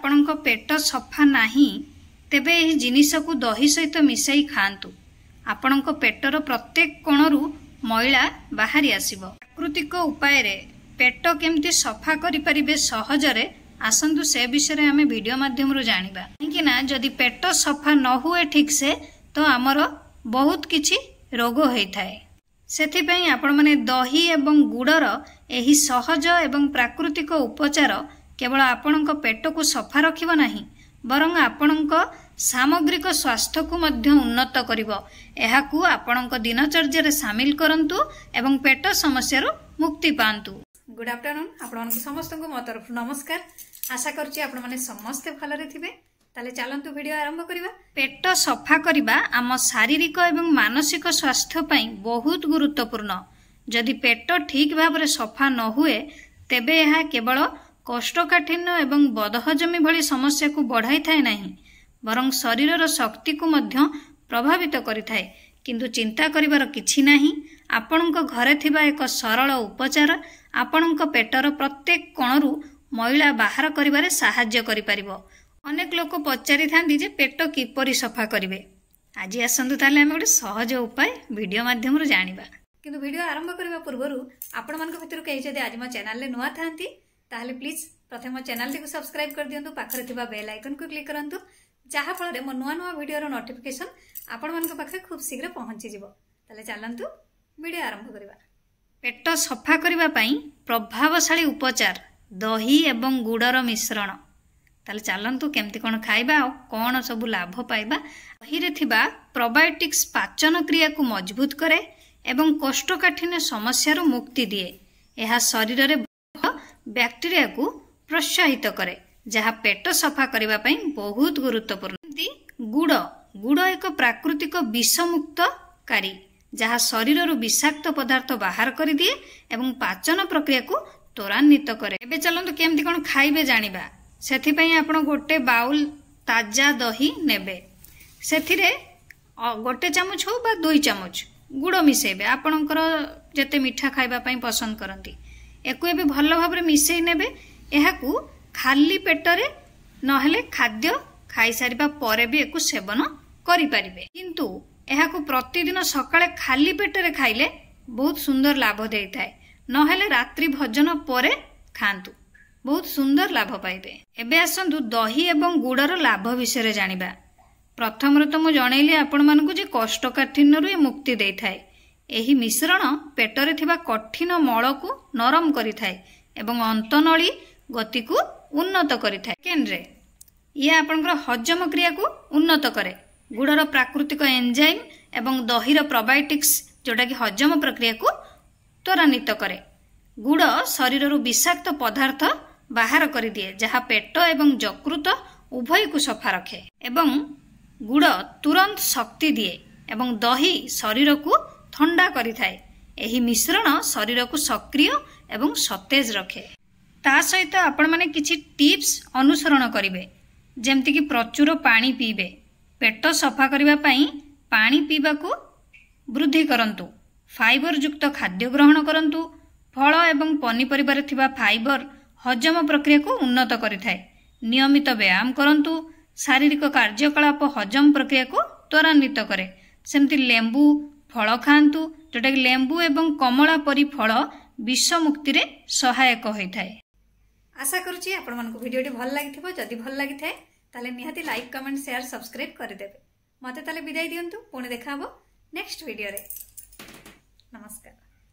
आपणक पेट सफा नहीं तेबे एही जिनिस को दही सहित मिसाई खातु। आपणक पेटर प्रत्येक कोणरू मैला बाहरी आसिबो। प्राकृतिक उपाय रे पेट केमती सफा करि परिबे सहजरे आसंतु से विषय आमे वीडियो माध्यम रो जानिबा। कि ना जदि पेट सफा न हुए ठीक से तो आमर बहुत किछि रोग होइथाय। सेथिपई आपण माने दही एवं गुड़र एही सहज एवं प्राकृतिक उपचार केवल आपणक पेट को सफा रखिबो नाही बरं आपणक सामग्रिक स्वास्थ्य को मध्य उन्नत करिवो। एहाकू आपणक दिनचर्या रे शामिल करंतु एवं पेट समस्या रो मुक्ति पांतु। गुड आफ्टरनून आपण समस्त को मो तरफ नमस्कार। आशा करछि आपण माने समस्त भलरे थिबे। ताले चलंतु वीडियो आरंभ करिबा। पेट सफा करिबा आम शारीरिक एवं मानसिक स्वास्थ्य पई बहुत गुरुत्वपूर्ण। जदि पेट ठीक भाव रे सफा न हुए तेबे एहा केवल कोष्ठकाठिन्य एवं बदहजमी भली समस्या को बढ़ाई थाए नहीं बरं शरीर शक्ति को मध्य प्रभावित करिथाए। किंतु चिंता करिवार किछि नाही। आपणक घरे थिबा एक सरल उपचार आपणक पेटर प्रत्येक कोणरू मैला बाहर करिवारे सहाय्य करि परिबो। अनेक लोक पचारि थांदी जे पेट किपरि सफा करिवे। आज आसंतु ताले हम गोटे सहज उपाय वीडियो माध्यम रो जानिबा। किंतु वीडियो आरंभ करिवा पूर्वरु आपण मानक भितर केहि जदि आज मो चैनल ले नुवा थांती ताहले प्लीज प्रथम मो चैनल को सब्सक्राइब कर दियंतु। पाखरे थिबा बेल आइकन को क्लिक करंतु जहा फल मो नुआ नुआ वीडियो रो नोटिफिकेशन आपण मानक पाखरे खूब शीघ्र पहुंची जिवो। ताले चलंतु वीडियो आरंभ करिवा। पेट सफा करिवा पई प्रभावशाली उपचार दही एवं गुड़र मिश्रण। ताले चलंतु केमती कोन खाइबा और कोन सब लाभ पाइबा। दही रे थिबा प्रोबायोटिक्स पाचन क्रिया को मजबूत करे एवं कोष्ठकाठिन्य समस्या रो मुक्ति दिए। एहा शरीर रे बैक्टीरिया को प्रोत्साहित करे जहाँ पेट सफा करिबा पई बहुत गुरुत्वपूर्ण। गुड़ गुड़ एक प्राकृतिक विषमुक्त कारी जहाँ शरीर रू विषाक्त पदार्थ बाहर कर दिए एवं पाचन प्रक्रिया को त्वरान्वित करे। एबे चलंतु केमती कोन खाइबे जानिबा। सेथिपई आपण गोटे बाउल ताजा दही नेबे। सेथिरे गोटे चामच हो बा 2 चामच गुड़ मिसेबे। आपणकर जते मीठा खाइबा पई पसंद करंती एको एबे भल भाबरे मिसेई नेबे। एहाकू खाली पेटरे नहेले खाद्य खाई सारिबा परे भी एको सेवन करि परिबे। किंतु एहाकू प्रतिदिन सकाळे खाली पेटरे खाइले बहुत सुंदर लाभ देइथाय। नहेले रात्रि भोजन परे खांतु बहुत सुंदर लाभ पाइबे। एबे आसंतु दही एवं गुड़र लाभ विषय जानिबा। प्रथम तो मु जणैली आपण मानकु जे कोष्ठकाठिन्य रु मुक्ति देइथाय। एही मिश्रण पेटरे थिबा कठिन मल को नरम करिथाय एवं अंतनळी गति को उन्नत करिथाय। केनरे ये आपनकर हजम क्रिया को उन्नत करे। गुड़र प्राकृतिक एंजाइम एवं दहीर प्रोबायोटिक्स जोटा कि हजम प्रक्रिया को त्वरान्वित करे। गुड़ शरीर रू विषाक्त पदार्थ बाहर कर दिए जहाँ पेट एवं यकृत उभय को सफा रखे एवं गुड़ तुरंत शक्ति दिए एवं दही शरीर को ठंडा करिथाए। एही मिश्रण शरीर को सक्रिय एवं सतेज रखे। ता सहित आपण माने किछि टिप्स अनुसरण करिवे जेमति कि प्रचुर पानी पीबे। पेट सफा करिबा पई पानी पीबा को वृद्धि करंतु। फाइबर युक्त खाद्य ग्रहण करंतु। फल एवं पनीपरिबा रे थिबा फाइबर हजम प्रक्रिया को उन्नत करिथाय। नियमित व्यायाम करंतु। शारीरिक कार्यकलाप हजम प्रक्रिया को त्वरान्वित करे। सेमति लेंबू फल खांतु जोटा कि लेंबू एवं कमला परी फल विष मुक्ति रे सहायक होइथाय। आशा करूची आपण मानको वीडियोटी भल लागिथिबो। जदि भल लागिथाय ताले निहाती लाइक कमेंट शेयर सब्सक्राइब कर देबे। मते ताले विदाई दियंतु। पुणी देखा हबो नेक्स्ट वीडियो रे। नमस्कार।